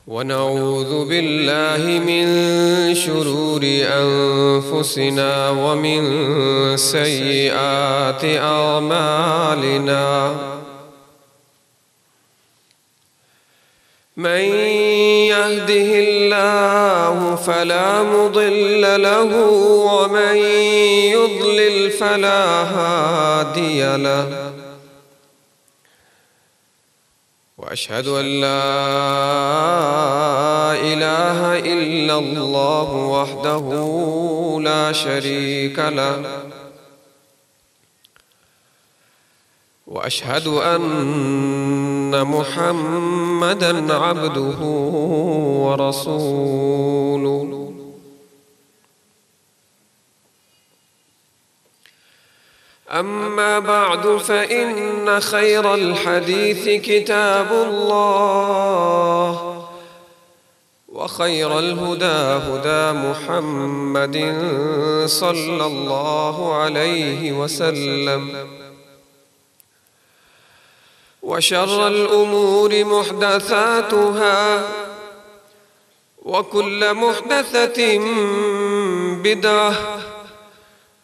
वनऊज़ु बिल्लाहि मिन शुरूरि अंफुसिना व मिन सय्यिआति अअमालिना मन यहदिहिल्लाहु फला मुदिल्ल लहु व मन युद्लिल फला हादिय लहु वअशहदु अल्ला इलाहा इल्लल्लाहु वहदहु ला शरीका लहु वअशहदु अन्ना मुहम्मदन अब्दुहु व रसूलुहु। अम्मा बअदु फ़इन्न खैरल हदीस किताबुल्लाह व खैरल हुदा हुदा मुहम्मदिन सल्लल्लाहु अलैहि वसल्लम व शर्रल उमूरि मुहदसातुहा व कुल्ल मुहदसतिन बिदअह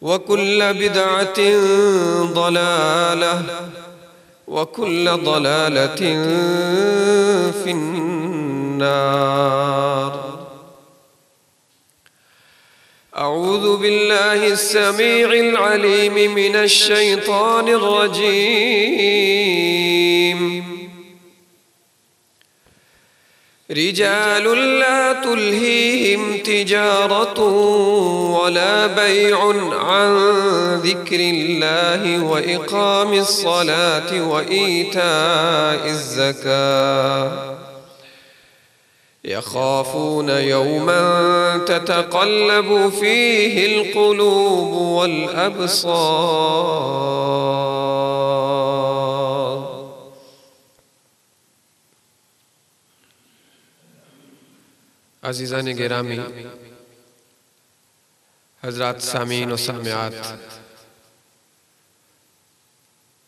व कुल्ल बिदअतिन दलालह व कुल्ल दलालतिन फिन्नार। अऊज़ु बिल्लाहि अस्समीइल अलीम मिनश शैतानिर रजीम। रिजालुन ला तुल्हीहिम तिजारतुन वला बैउन अन ज़िक्रिल्लाहि व इक़ामिस सलाति व ईताइज़ ज़कात यख़ाफ़ून यौमन ततक़ल्लबु फ़ीहिल क़ुलूब वल अब्सार। अज़ीज़ान गिरामी, हज़रात सामीन व सामिआत,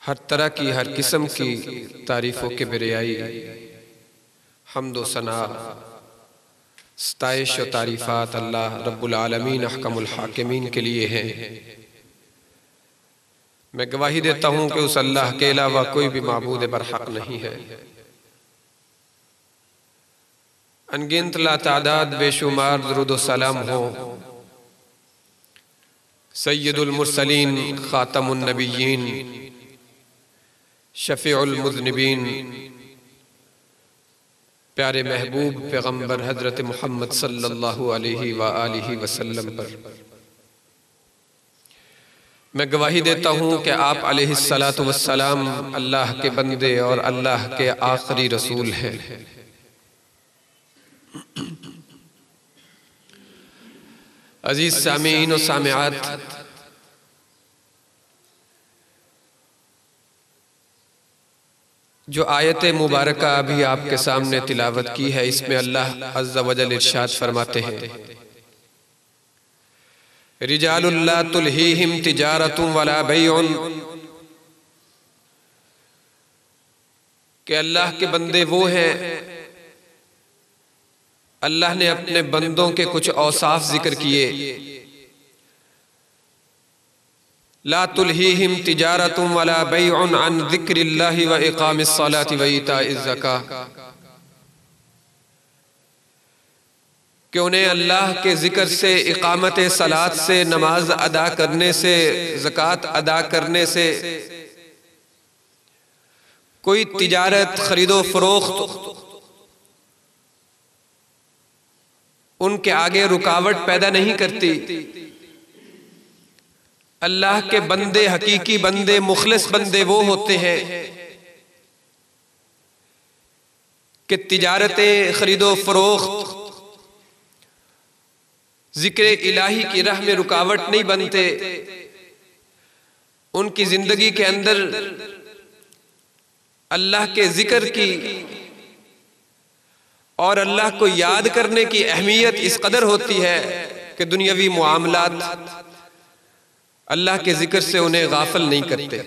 हर तरह की हर किस्म की तारीफ़ों के बिरियाई हम्द व सना स्ताइश व तारीफ़ात अल्लाह रब्बुल आलमीन अहकमुल हाकिमीन के लिए हैं। मैं गवाही देता हूँ कि उस अल्लाह के अलावा कोई भी माबूद बरहक नहीं है। अनगिनत लातादाद बेशुमार दुरूद व सलाम हो सय्यदुल मुरसलीन खातमुन नबिय्यीन शफीउल मुज़निबीन प्यारे महबूब पैगम्बर हज़रत मुहम्मद सल्लल्लाहु अलैहि व आलिहि वसल्लम पर मैं गवाही देता हूँ कि आप अलैहिस्सलातु वस्सलाम अल्लाह के बंदे और अल्लाह के आखिरी रसूल हैं। अजीज सामीन व सामिआत, जो आयत मुबारका अभी आपके सामने तिलावत की है, इसमें अल्लाह अज़्ज़ा वजल इरशाद फरमाते हैं रिजालुन ला तुल्हीहिम तिजारतुन वला बैउन, कि अल्लाह के बंदे वो हैं। अल्लाह ने अपने बंदों के कुछ औसाफ जिक्र किए। ला तुल्हीहिम तिजारतुन वला बैउन अन ज़िक्रिल्लाहि व इक़ामिस सलाति व ईताइज़ ज़कात, कि उन्हें अल्लाह के जिक्र से, इक़ामत सलात से, नमाज अदा करने से, ज़कात अदा करने से कोई तिजारत खरीदो फरोख्त उनके आगे रुकावट पैदा नहीं करती। अल्लाह के बंदे, हकीकी बंदे, मुखलिस बंदे वो होते हैं कि तिजारतें, खरीदो फरोख्त, जिक्र इलाही की राह में रुकावट नहीं बनते। उनकी जिंदगी के अंदर अल्लाह के जिक्र की और अल्लाह को याद करने की अहमियत इस कदर होती है कि दुनियावी मुआमलात अल्लाह के जिक्र से उन्हें गाफिल नहीं करते।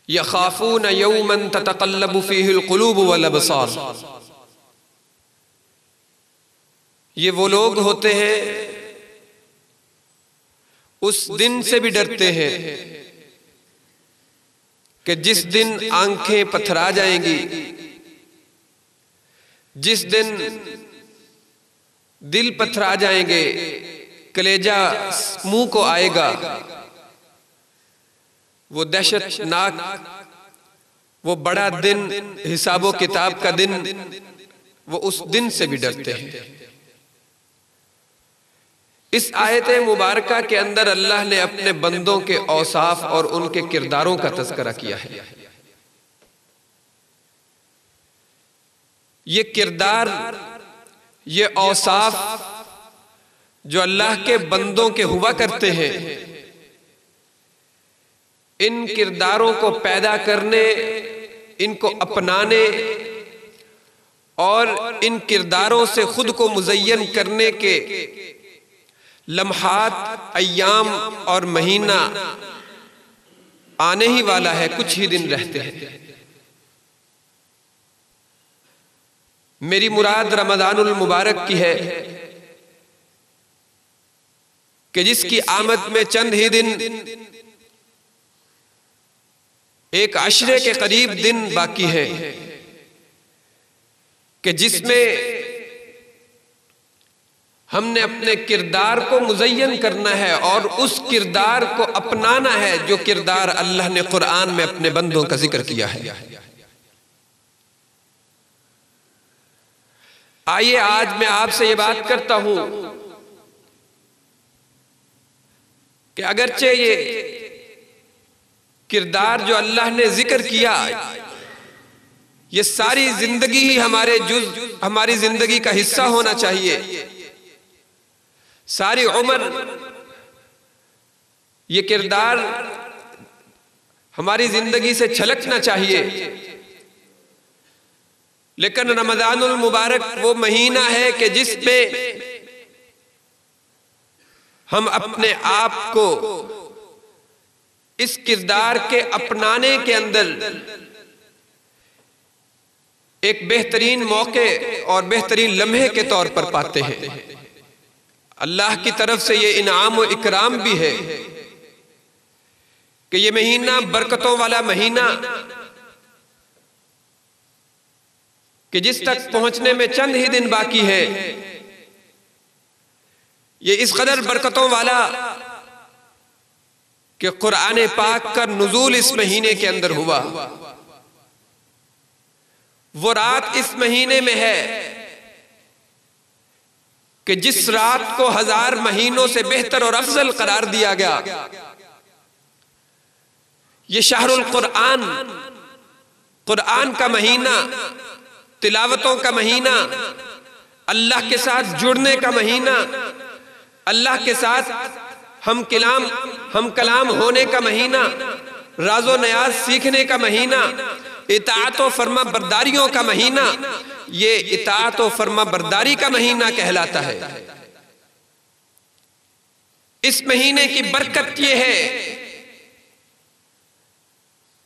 यखाफून यौमन ततक़ल्लबु फ़ीहिल क़ुलूब वल अबसार, ये वो लोग होते हैं, उस दिन से भी डरते हैं कि जिस दिन आंखें पथरा जाएंगी, जिस दिन दिल पथरा जाएंगे, कलेजा मुंह को आएगा, वो दहशतनाक, वो बड़ा दिन, हिसाबो किताब का दिन, वो उस दिन से भी डरते हैं। इस आयत मुबारका के अंदर अल्लाह ने अपने बंदों के औसाफ और उनके किरदारों का तज़किरा किया है। ये किरदार, ये औसाफ जो अल्लाह के बंदों के हुआ करते हैं, इन किरदारों को पैदा करने, इनको अपनाने और इन किरदारों से खुद को मुज़य्यन करने के लम्हात, अय्याम और महीना आने ही वाला है, कुछ ही दिन रहते हैं। मेरी मुराद रमज़ानुल मुबारक की है कि जिसकी आमद में चंद ही दिन, एक अशरे के करीब दिन बाकी है, कि जिसमें हमने अपने किरदार को मुज़य्यन करना है और उस किरदार को अपनाना है जो किरदार अल्लाह ने कुरान में अपने बंदों का जिक्र किया है। आइए आज मैं आपसे ये बात करता हूं कि अगरचे ये किरदार जो अल्लाह ने जिक्र किया, ये सारी जिंदगी ही हमारे हमारी जिंदगी का हिस्सा होना चाहिए, सारी उम्र ये किरदार हमारी जिंदगी से छलकना चाहिए। लेकिन रमज़ानुल मुबारक वो महीना है कि जिसमें हम अपने आप को इस किरदार के अपनाने के अंदर एक बेहतरीन मौके और बेहतरीन लम्हे के तौर पर पाते हैं। अल्लाह की तरफ से ये इनाम और इकराम भी है कि ये महीना बरकतों वाला महीना, कि जिस तक पहुंचने में चंद ही दिन बाकी है, ये इस कदर बरकतों वाला कि कुरान पाक का नुज़ूल इस महीने के अंदर हुआ। वो रात इस महीने में है कि जिस रात को 1000 महीनों से बेहतर और अफजल करार दिया गया। ये शहरुल कुरान, कुरान का महीना, तिलावतों का महीना, अल्लाह के साथ जुड़ने का महीना, अल्लाह के साथ हम कलाम होने का महीना, राज़ो नयाज सीखने का महीना, इताअत व फर्मा बरदारियों का महीना, ये इताअत व फर्मा बरदारी का महीना कहलाता है। इस महीने की बरकत ये है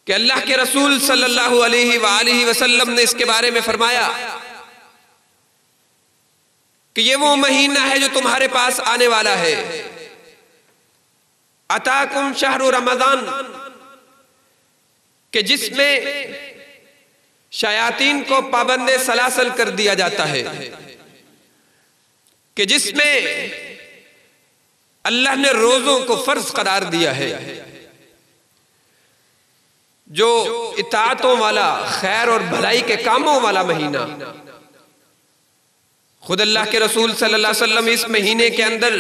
कि अल्लाह के रसूल सल्लल्लाहु अलैहि वसल्लम ने इसके बारे में फरमाया कि ये वो महीना है जो तुम्हारे पास आने वाला है। अताकुम शहरु रमजान, कि जिसमें शयातीन को पाबंदे सलासल कर दिया जाता है, कि जिसमें अल्लाह ने रोजों को फर्ज करार दिया है, जो इताअतों वाला, खैर और भलाई के कामों वाला महीना। खुद अल्लाह के रसूल सल्लल्लाहु अलैहि वसल्लम इस महीने के अंदर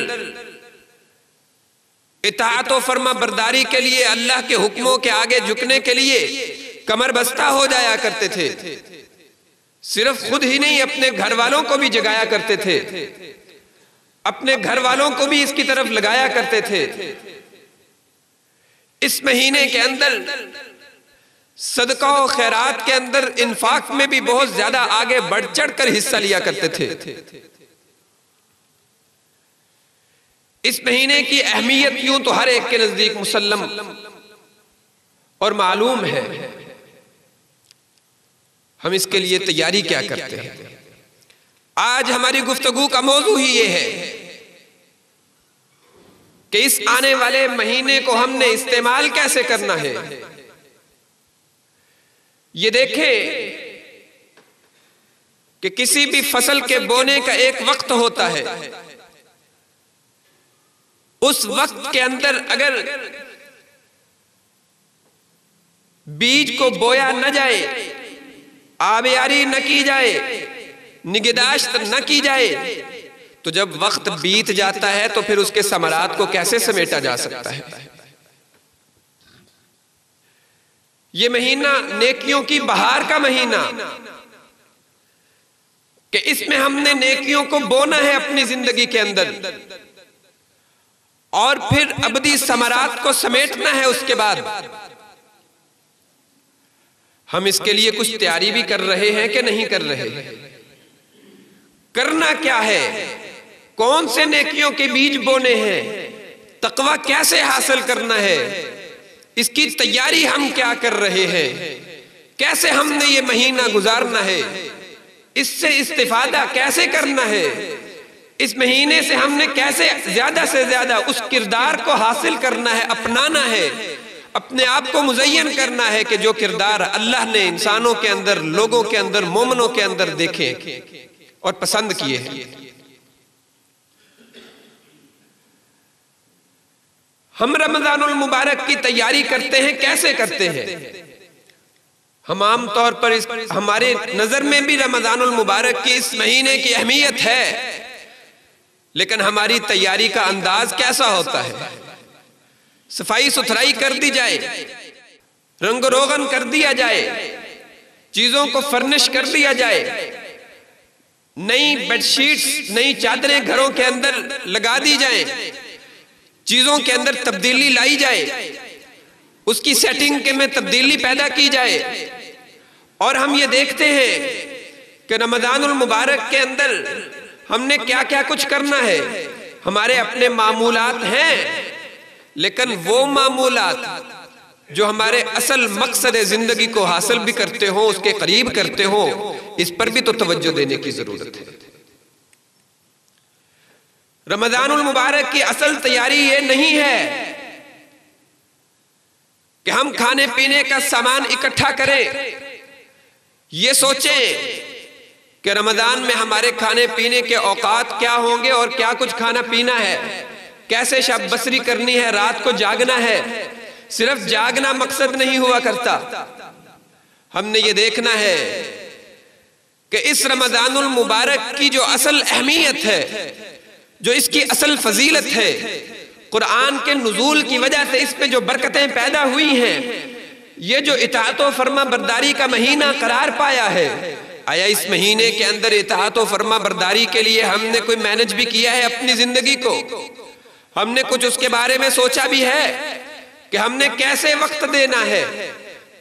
इताअत व फर्मा बरदारी के लिए, अल्लाह के हुक्मों के आगे झुकने के लिए कमर बस्ता हो जाया करते थे। सिर्फ खुद ही नहीं, अपने घर वालों को भी जगाया करते थे, अपने घर वालों को भी इसकी तरफ लगाया करते थे। इस महीने के अंदर सदका और खैरात के अंदर इन्फाक में भी बहुत ज्यादा आगे बढ़ चढ़ कर हिस्सा लिया करते थे। इस महीने की अहमियत यूं तो हर एक के नजदीक मुसल्लम और मालूम है। हम इसके लिए तैयारी क्या करते हैं? आज हमारी गुफ्तगू का मौजू ही ये है कि इस आने वाले महीने को हमने इस्तेमाल कैसे करना है। ये देखें कि किसी भी फसल के बोने का एक वक्त होता है, उस वक्त के अंदर अगर बीज को बोया न जाए, आबियारी न की जाए, निगहदाश्त न की जाए, तो जब वक्त बीत जाता है तो फिर उसके समरात को कैसे समेटा जा सकता है। ये महीना नेकियों की बहार का महीना कि इसमें हमने नेकियों को बोना है अपनी जिंदगी के अंदर और फिर अबदी समरात को समेटना है। उसके बाद हम इसके लिए कुछ तैयारी भी कर रहे हैं कि नहीं कर रहे। करना क्या है, कौन से नेकियों के बीज बोने हैं, तकवा कैसे हासिल करना है, इसकी तैयारी हम क्या कर रहे हैं, कैसे हमने ये महीना गुजारना है, इससे इस्तिफादा कैसे करना है, इस महीने से हमने कैसे ज्यादा से ज्यादा उस किरदार को हासिल करना है, अपनाना है, अपने आप को मुज़य्यन करना है कि जो किरदार अल्लाह ने इंसानों के अंदर, लोगों के अंदर, मोमिनों के अंदर देखे और पसंद किए हैं। हम रमजानुल मुबारक की तैयारी करते हैं, कैसे करते हैं। हम आम तौर पर हमारे नजर में भी रमजानुल मुबारक की इस महीने की अहमियत है, लेकिन हमारी तैयारी का अंदाज कैसा होता है। सफाई सुथराई कर दी जाए, रंग रोगन कर दिया जाए, चीजों को फर्निश कर दिया जाए, नई बेडशीट्स, नई चादरें घरों के अंदर लगा दी जाए, चीजों के अंदर तब्दीली लाई जाए, उसकी सेटिंग के में तब्दीली पैदा की जाए। और हम ये देखते हैं कि रमजानुल मुबारक के अंदर हमने क्या क्या कुछ करना है। हमारे अपने मामूलात हैं, लेकिन वो मामूलात जो हमारे असल मकसद जिंदगी को हासिल भी करते हो, उसके करीब करते हो, इस पर भी तो तवज्जो देने की जरूरत है। रमजानुल मुबारक की असल तैयारी ये नहीं है कि हम खाने पीने का सामान इकट्ठा करें, ये सोचें कि रमजान में हमारे खाने पीने के औकात क्या होंगे और क्या कुछ खाना पीना है, कैसे शब बसरी करनी है, रात को जागना है। सिर्फ जागना मकसद नहीं हुआ करता। हमने ये देखना है कि इस रमजानुल मुबारक की जो असल अहमियत है, जो इसकी असल फजीलत है, कुरान के नुज़ूल की वजह से इस पे जो बरकतें पैदा हुई हैं, ये जो इताअत व फरमा बरदारी का महीना करार पाया है, आया इस महीने के अंदर इताअत व फरमा बरदारी के लिए हमने कोई मैनेज भी किया है अपनी जिंदगी को। हमने कुछ उसके बारे में सोचा भी है कि हमने कैसे वक्त देना है।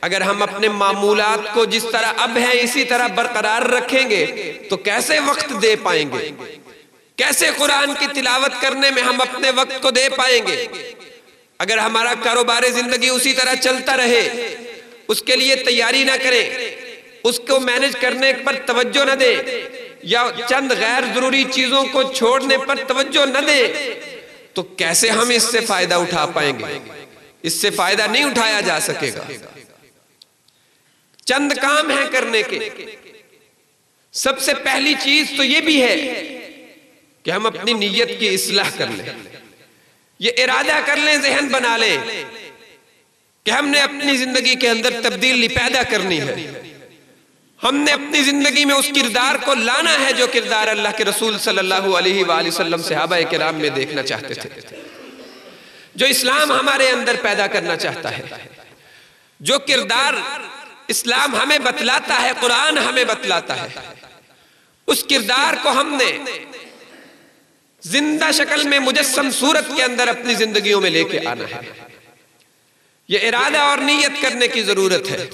अगर हम अपने मामूलात को जिस तरह अब है इसी तरह बरकरार रखेंगे तो कैसे वक्त दे पाएंगे, कैसे कुरान की तिलावत करने में हम अपने वक्त को दे पाएंगे। अगर हमारा कारोबार जिंदगी उसी तरह चलता रहे, उसके लिए तैयारी ना करें, उसको मैनेज करने पर तवज्जो न दे, या चंद गैर जरूरी चीजों को छोड़ने पर तवज्जो न दे, तो कैसे हम इससे फायदा उठा पाएंगे। इससे फायदा नहीं उठाया जा सकेगा। चंद काम है करने के। सबसे पहली चीज तो ये भी है कि हम अपनी नीयत की इस्लाह कर लें, ये इरादा कर लें, ज़हन बना लें कि हमने अपनी जिंदगी के अंदर तब्दीली पैदा करनी है। हमने अपनी जिंदगी में उस किरदार को लाना है जो किरदार अल्लाह के रसूल सल्लल्लाहु अलैहि वसल्लम सहाबाए किराम में देखना चाहते थे, जो इस्लाम हमारे अंदर पैदा करना चाहता है, जो किरदार इस्लाम हमें बतलाता है, कुरान हमें बतलाता है, उस किरदार को हमने जिंदा शक्ल में मुजस्सम सूरत के अंदर अपनी जिंदगियों में लेके आना है। यह इरादा और नीयत करने की जरूरत है,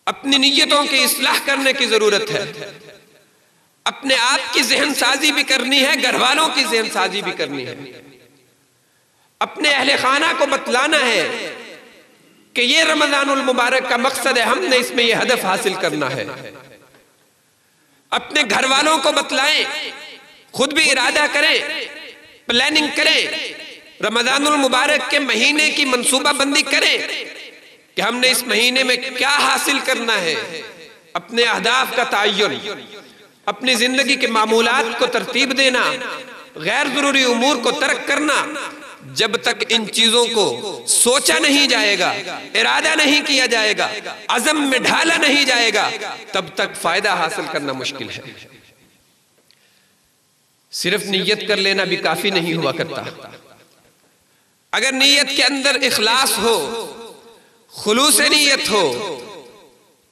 अपनी नीयतों की इस्लाह करने की जरूरत है, अपने आप की ज़हन साजी भी करनी है, घर वालों की ज़हन साजी भी करनी है, अपने अहले खाना को बतलाना है कि ये रमजानुल मुबारक का मकसद है, हमने इसमें यह हदफ हासिल करना है। अपने घर वालों को बतलाएं, खुद भी इरादा करें, प्लानिंग करें, रमजानुल मुबारक के महीने की मंसूबाबंदी करें कि हमने इस महीने में क्या हासिल करना है। अपने अहदाफ का तयन, अपनी जिंदगी के मामूलात को तरतीब देना, गैर जरूरी उमूर को तर्क करना। जब तक इन चीजों को सोचा नहीं जाएगा, इरादा नहीं किया जाएगा, अज़म में ढाला नहीं जाएगा, तब तक फायदा हासिल करना मुश्किल है। सिर्फ नीयत कर लेना भी काफी नहीं हुआ करता। अगर नीयत के अंदर इखलास हो, खुलूस नीयत हो,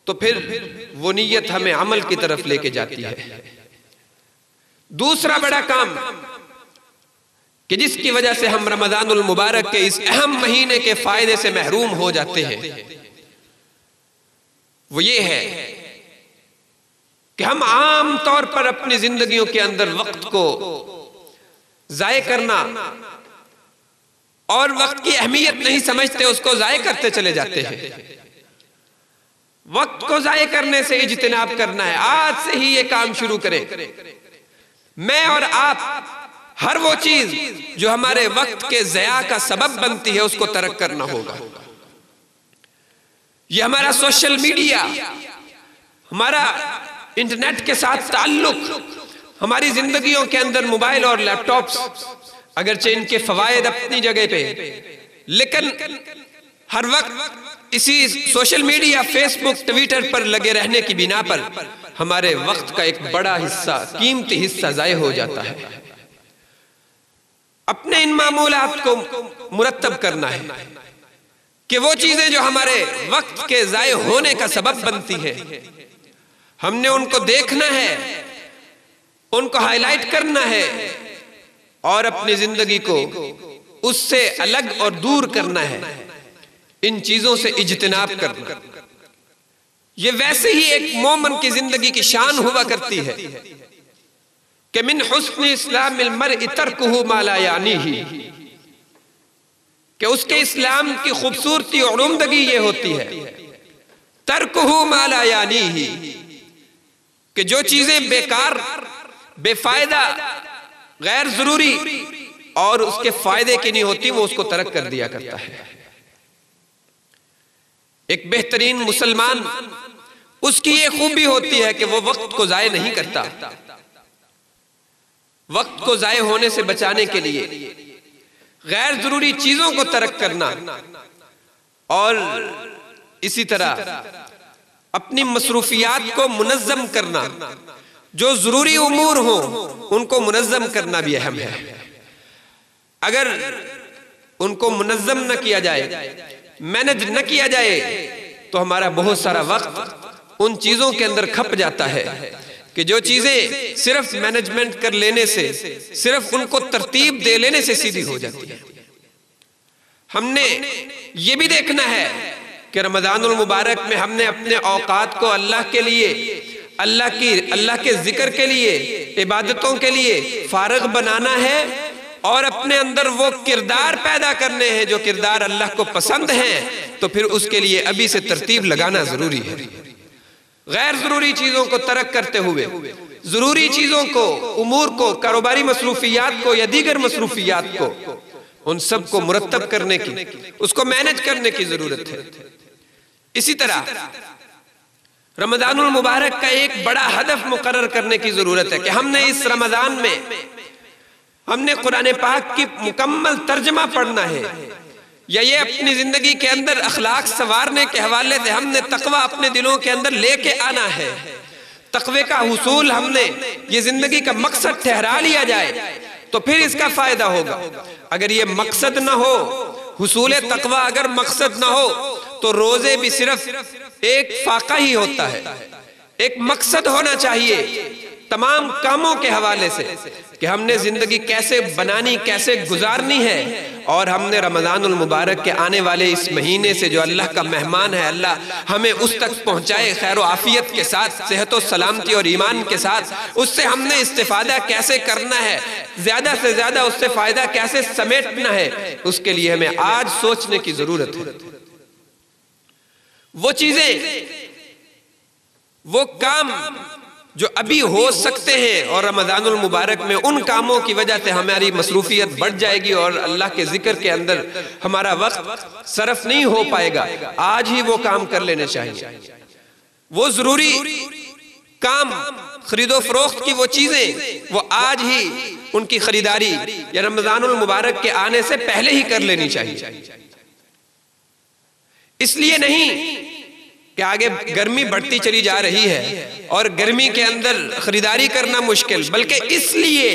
तो फिर वो नीयत हमें अमल की तरफ लेके जाती है। दूसरा बड़ा काम कि जिसकी वजह से हम रमजानुल मुबारक के इस अहम महीने के फायदे से महरूम हो जाते हैं, वो ये है कि हम आम तौर पर अपनी जिंदगियों के अंदर वक्त को जाये करना और वक्त की अहमियत नहीं समझते, उसको जाये करते चले जाते हैं। वक्त को जाये करने से इज्तिनाब करना है। आज से ही ये काम शुरू करें। मैं और आप हर वो चीज जो हमारे वक्त के ज़या का सबब बनती है उसको तर्क करना होगा। ये हमारा सोशल मीडिया, हमारा इंटरनेट के साथ ताल्लुक, हमारी जिंदगियों के अंदर मोबाइल और लैपटॉप्स, अगरचे इनके फवायद अपनी जगह पे, लेकिन हर वक्त इसी सोशल मीडिया, फेसबुक, ट्विटर पर लगे रहने की बिना पर हमारे वक्त का एक बड़ा हिस्सा, कीमती हिस्सा ज़ाय हो जाता है। अपने इन मामूलात को मुरत्तब करना है कि वो चीजें जो हमारे वक्त के ज़ाय होने का सबब बनती है, हमने उनको देखना है, उनको हाईलाइट करना है और अपनी जिंदगी को उससे अलग और दूर करना है। इन चीजों से इज्तिनाब करना, ये वैसे ही एक मोमिन की जिंदगी की शान हुआ करती है कि मिन हुस्न इस्लामिल मर्इ तर्कुहु मा ला यानीही, कि उसके इस्लाम की खूबसूरती और उम्दगी ये होती है, तर्कुहु मा ला यानीही, कि जो चीजें बेकार, बेफायदा, गैर जरूरी और उसके फायदे की नहीं होती, वो उसको तर्क कर दिया करता है। एक बेहतरीन मुसलमान, उसकी ये खूबी होती है कि वो वक्त को जाये नहीं करता। वक्त को जाये होने से बचाने के लिए गैर जरूरी चीजों को तर्क करना और इसी तरह अपनी मसरूफियात को मुनज़्ज़म करना, जो जरूरी उमूर हो उनको मुनज़्ज़म करना भी अहम है। अगर उनको मुनज़्ज़म न किया जाए, मैनेज न किया जाए, तो हमारा बहुत सारा वक्त उन चीजों के अंदर खप जाता है कि जो चीजें सिर्फ मैनेजमेंट कर लेने से, सिर्फ उनको तरतीब दे लेने से सीधी हो जाती है। हमने ये भी देखना है कि रमजानुल मुबारक में हमने अपने औकात को अल्लाह के लिए, अल्लाह के जिक्र के लिए, इबादतों के लिए फारग बनाना है और अपने अंदर वो किरदार पैदा करने हैं जो किरदार अल्लाह को पसंद हैं। तो फिर उसके लिए अभी से तरतीब लगाना जरूरी है। गैर जरूरी चीजों को तर्क करते हुए जरूरी चीजों को, उमूर को, कारोबारी मसरूफियात को या दीगर मसरूफियात को, उन सब को मुरत्तब करने की, उसको मैनेज करने की जरूरत है। इसी तरह रमजानुल मुबारक का एक बड़ा हदफ मुकर्रर करने की जरूरत है कि हमने इस रमजान में हमने कुरान पाक की मुकम्मल तर्जमा पढ़ना है, या ये अपनी जिंदगी के अंदर अखलाक संवारने के हवाले से हमने तकवा अपने दिलों के अंदर लेके आना है। तकवे का हुसूल हमने ये जिंदगी का मकसद ठहरा लिया जाए तो फिर इसका फायदा होगा। अगर ये मकसद ना हो, हुसूल तकवा अगर मकसद ना हो, तो रोजे भी सिर्फ एक फाका ही होता है। एक मकसद होना चाहिए तमाम कामों के हवाले से कि हमने जिंदगी कैसे बनानी, कैसे गुजारनी है। और हमने रमजानुल मुबारक के आने वाले इस महीने से जो अल्लाह का मेहमान है, अल्लाह हमें उस तक पहुंचाए खैर आफियत के साथ, सेहत और सलामती और ईमान के साथ, उससे हमने इस्तिफादा कैसे करना है, ज्यादा से ज्यादा उससे फायदा कैसे समेटना है, उसके लिए हमें आज सोचने की जरूरत है। वो चीजें, वो काम, जो अभी हो सकते हैं, और रमज़ानुल मुबारक में उन कामों की वजह से हमारी मसरूफियत बढ़ जाएगी और अल्लाह के जिक्र के अंदर हमारा वक्त सरफ नहीं हो पाएगा। आज ही वो काम कर लेने चाहिए, वो जरूरी काम, खरीदो फरोख्त की वो चीजें, वो आज ही उनकी खरीदारी या रमज़ानुल मुबारक के आने से पहले ही कर लेनी चाहिए। इसलिए नहीं कि आगे गर्मी बढ़ती चली जा रही है और गर्मी के अंदर खरीदारी करना मुश्किल, बल्कि इसलिए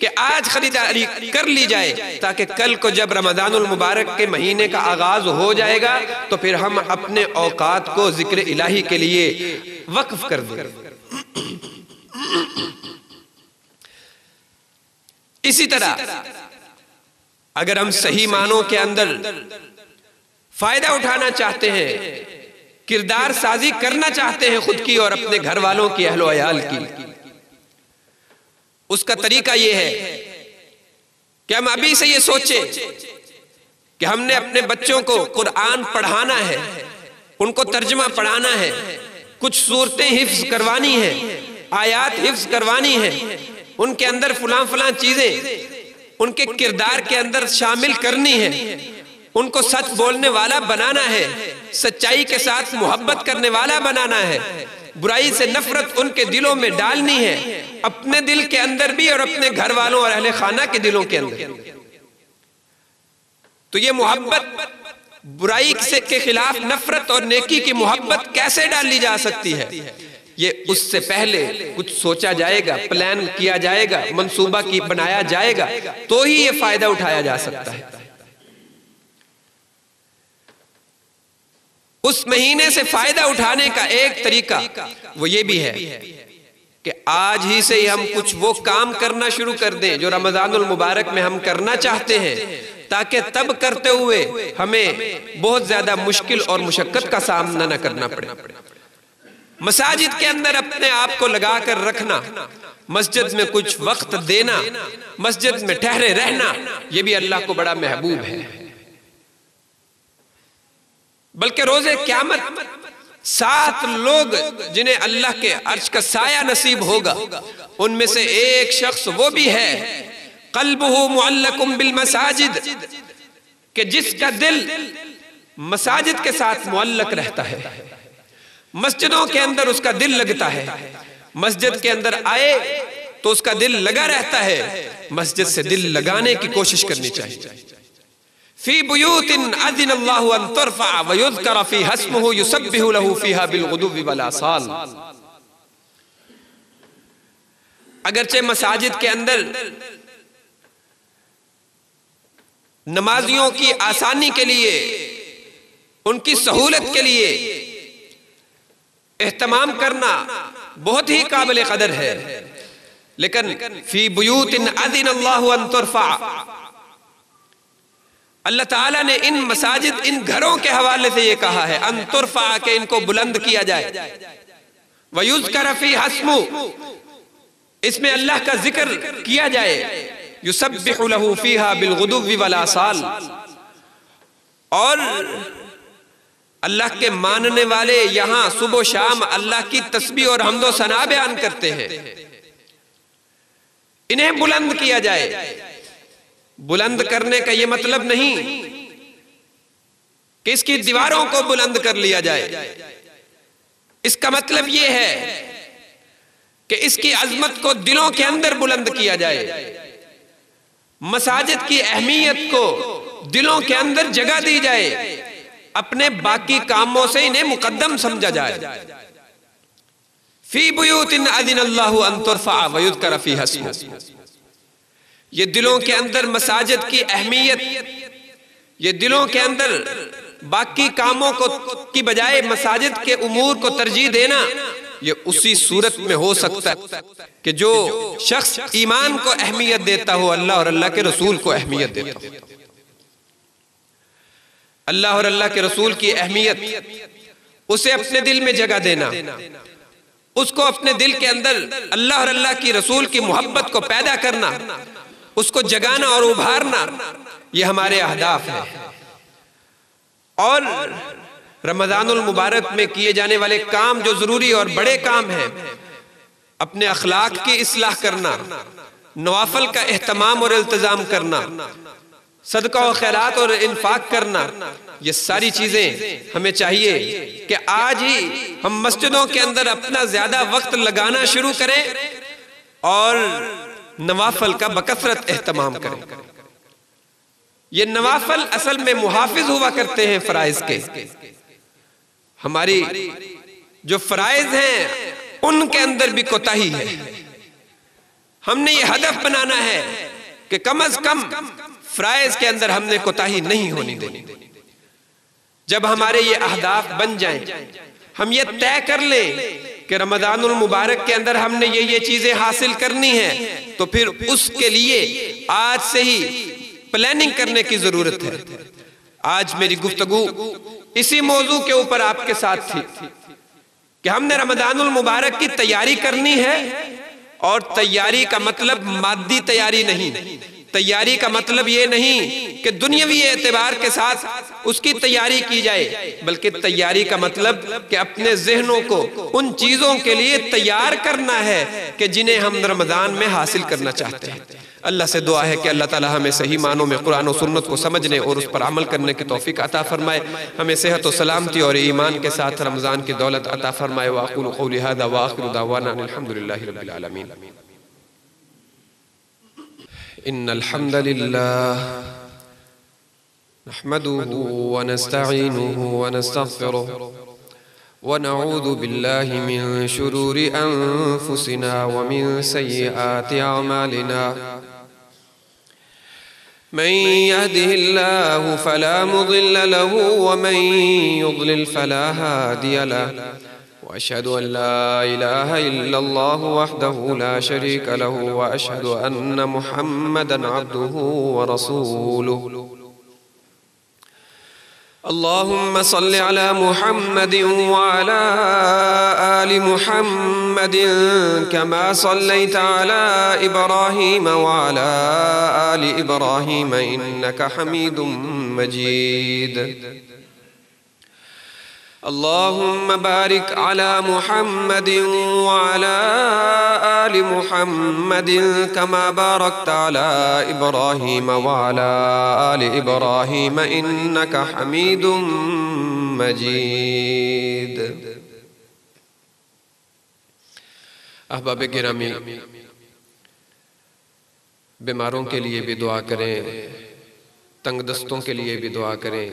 कि आज खरीदारी कर ली जाए ताकि कल को जब रमज़ानुल मुबारक के महीने का आगाज हो जाएगा तो फिर हम अपने औकात को जिक्र इलाही के लिए वक्फ कर दें। इसी तरह अगर हम सही मानों के अंदर फायदा उठाना चाहते हैं, किरदार साजी करना चाहते हैं खुद की और अपने घर वालों की, अहलो अयाल की, उसका तरीका यह है कि हम अभी से ये सोचे कि हमने अपने बच्चों को कुरान पढ़ाना है, उनको तर्जुमा पढ़ाना है, कुछ सूरतें हिफ्ज करवानी है, आयात हिफ्ज करवानी है, उनके अंदर फलां फलां चीजें उनके किरदार के अंदर शामिल करनी है, उनको सच बोलने वाला बनाना है, सच्चाई के साथ मोहब्बत करने वाला बनाना है, बुराई से नफरत उनके दिलों में डालनी है, अपने दिल के अंदर भी और अपने घर वालों और अहले खाना के दिलों के अंदर। तो ये मोहब्बत, बुराई से के खिलाफ नफरत और नेकी की मोहब्बत कैसे डाली जा सकती है, ये उससे पहले कुछ सोचा जाएगा, प्लान किया जाएगा, मंसूबा की बनाया जाएगा, तो ही ये फायदा उठाया जा सकता है। उस महीने से फायदा उठाने का एक तरीका वो ये भी है कि आज ही से ही हम कुछ वो काम करना शुरू कर दें जो रमज़ानुल मुबारक में हम करना चाहते हैं, ताकि तब करते हुए हमें बहुत ज्यादा मुश्किल और मुशक्कत का सामना न करना पड़े। मसाजिद के अंदर अपने आप को लगा कर रखना, मस्जिद में कुछ वक्त देना, मस्जिद में ठहरे रहना, यह भी अल्लाह को बड़ा महबूब है। बल्कि रोजे क़यामत 7 लोग जिन्हें अल्लाह के अर्श का साया नसीब होगा, उनमें से एक शख्स वो भी है क़ल्बुहु मुअल्लकुम बिल मसाजिद, कि जिसका दिल मसाजिद के साथ मुअल्लक रहता है, मस्जिदों के अंदर उसका दिल लगता है, मस्जिद के अंदर आए तो उसका दिल लगा रहता है। मस्जिद से दिल लगाने की कोशिश करनी चाहिए। फी बुयूतिन अज़िनल्लाहु अन तुरफ़अ व युज़करा फ़ीहा इस्मुहु युसब्बिहु लहू फ़ीहा बिलग़ुदुव्वि वल आसाल। अगरचे मसाजिद के अंदर नमाजियों की आसानी के लिए, उनकी सहूलत के लिए एहतमाम करना बहुत ही काबिल कदर है, लेकिन फी बुयूतिन अज़िनल्लाहु अन तुरफ़अ, अल्लाह ताला ने इन मसाजिद, इन घरों के हवाले से ये कहा है अन तुरफ़अ, के इनको बुलंद किया जाए, व युज़करा फ़ीहा इस्मुहु, इसमें अल्लाह का जिक्र किया जाए, युसब्बिहु लहू फ़ीहा बिलग़ुदुव्वि वल आसाल, और अल्लाह के मानने वाले यहां सुबह शाम अल्लाह की तस्बीह और हम्दो सना बयान करते हैं। इन्हें बुलंद किया जाए। बुलंद करने का यह मतलब नहीं कि इसकी दीवारों को बुलंद कर लिया जाए, इसका मतलब यह है कि इसकी अजमत को दिलों के अंदर बुलंद किया जाए, मसाजिद की अहमियत को दिलों के अंदर जगह दी जाए, अपने बाकी कामों से इन्हें मुकद्दम समझा जाए। फी बुयूतिन अज़िनल्लाहु अन तुरफ़अ व युज़करा फ़ीहा इस्मुहु, ये दिलों के अंदर मसाजिद की अहमियत, ये दिलों के अंदर बाकी कामों को की बजाय मसाजिद के उमूर को तरजीह देना, ये उसी सूरत में हो सकता है कि जो शख्स ईमान को अहमियत देता हो, अल्लाह और अल्लाह के रसूल को अहमियत देता हो। अल्लाह और अल्लाह के रसूल की अहमियत, उसे अपने दिल में जगह देना, उसको अपने दिल के अंदर अल्लाह और अल्लाह की रसूल की मोहब्बत को पैदा करना, उसको जगाना और उभारना, ये हमारे अहदाफ है। और रमज़ानुल मुबारक में किए जाने वाले काम जो जरूरी और बड़े काम हैं, अपने अखलाक की इस्लाह करना, नवाफल का एहतमाम और इल्तिजाम करना, सदका और खैरात और इन्फाक करना, ये सारी चीजें हमें चाहिए कि आज ही हम मस्जिदों के अंदर अपना ज्यादा वक्त लगाना शुरू करें और नवाफल का बकसरत एहतमाम करें। ये नवाफल असल में मुहाफिज हुआ करते हैं फराइज के। हमारी जो फराइज हैं उनके अंदर भी कोताही है। हमने ये हदफ बनाना है कि कम अज कम फराइज के अंदर हमने कोताही नहीं होनी देनी। जब हमारे ये अहदाफ बन जाएं, हम ये तय कर लें कि रमजानुल मुबारक के अंदर हमने ये चीजें हासिल करनी है, तो फिर उसके लिए आज से ही प्लानिंग करने की जरूरत है। आज मेरी गुफ्तगू इसी मौजू के ऊपर आपके साथ थी कि हमने रमजानुल मुबारक की तैयारी करनी है, और तैयारी का मतलब मादी तैयारी नहीं, तैयारी का मतलब ये नहीं कि दुनियावी एतबार के साथ उसकी तैयारी की जाए, बल्कि तैयारी का मतलब कि अपने जहनों को उन चीजों के लिए तैयार करना है कि जिन्हें हम रमजान में हासिल करना चाहते हैं। अल्लाह से दुआ है कि अल्लाह ताला हमें सही मानों में कुरान और सुन्नत को समझने और उस पर अमल करने की तौफीक अता फरमाए, हमें सेहत और सलामती और ईमान के साथ रमजान की दौलत अता फरमाए। व अक़ूलु क़ौली हाज़ा व आख़िरु दअवाना अल्हम्दुलिल्लाहि रब्बिल आलमीन। इन्नल हम्दुलिल्लाह नहमदुहु व नस्तईनुहु व नस्तग़फिरुहु व नऊज़ु बिल्लाहि मिन शुरूरि अनफुसिना व मिन सय्यिआति अअमालिना। मन यहदिहिल्लाहु फला मुज़िल्ल लहु व मन युज़लिल फला हादिय लहु। वअशहदु अन ला इलाहा इल्लल्लाहु वहदहु ला शरीका लहु व अशहदु अन्न मुहम्मदन अब्दुहु व रसूलुहु। अल्लाहुम्मा सल्लि अला मुहम्मदिन व अला आलि मुहम्मदिन कमा सल्लैता अला इब्राहीम व अला आलि इब्राहीम इन्नका हमीदुम मजीद। अल्लाहुम्मा बारिक अला मुहम्मदिन व अला आलि मुहम्मदिन कमा बारकता अला इब्राहीम व अला आलि इब्राहीम इन्नका हमीदुम मजीद। अहबाब गिरामी, बीमारों के लिए भी दुआ करें, तंगदस्तों के लिए भी दुआ करें,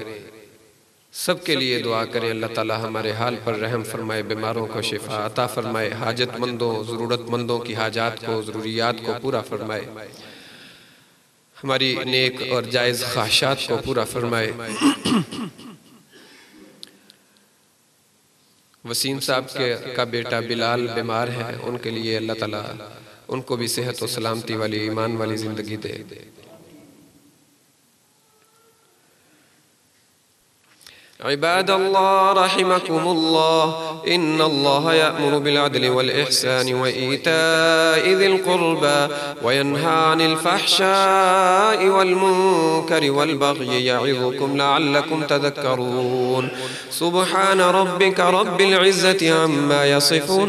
सबके लिए दुआ करें। अल्लाह ताला हमारे हाल पर रहम फरमाए, बीमारों को शिफा अता फरमाए, हाजतमंदों ज़रूरतमंदों की हाजात को, ज़रूरियात को पूरा फरमाए, हमारी नेक और जायज़ ख्वाहिशात को पूरा फरमाए। वसीम साहब का बेटा बिलाल बीमार है, उनके लिए अल्लाह ताला उनको भी सेहत और सलामती वाली ईमान वाली ज़िंदगी दे। इबादल्लाह रहिमकुमुल्लाह, इन्नल्लाह यअमुरु बिल अदलि वल इहसानि व ईताइ ज़िल क़ुर्बा व यन्हा अनिल फ़हशाइ वल मुनकरि वल बग़यि यअिज़ुकुम लअल्लकुम तज़क्करून। सुब्हान रब्बिका रब्बिल इज़्ज़ति अम्मा यसिफ़ून।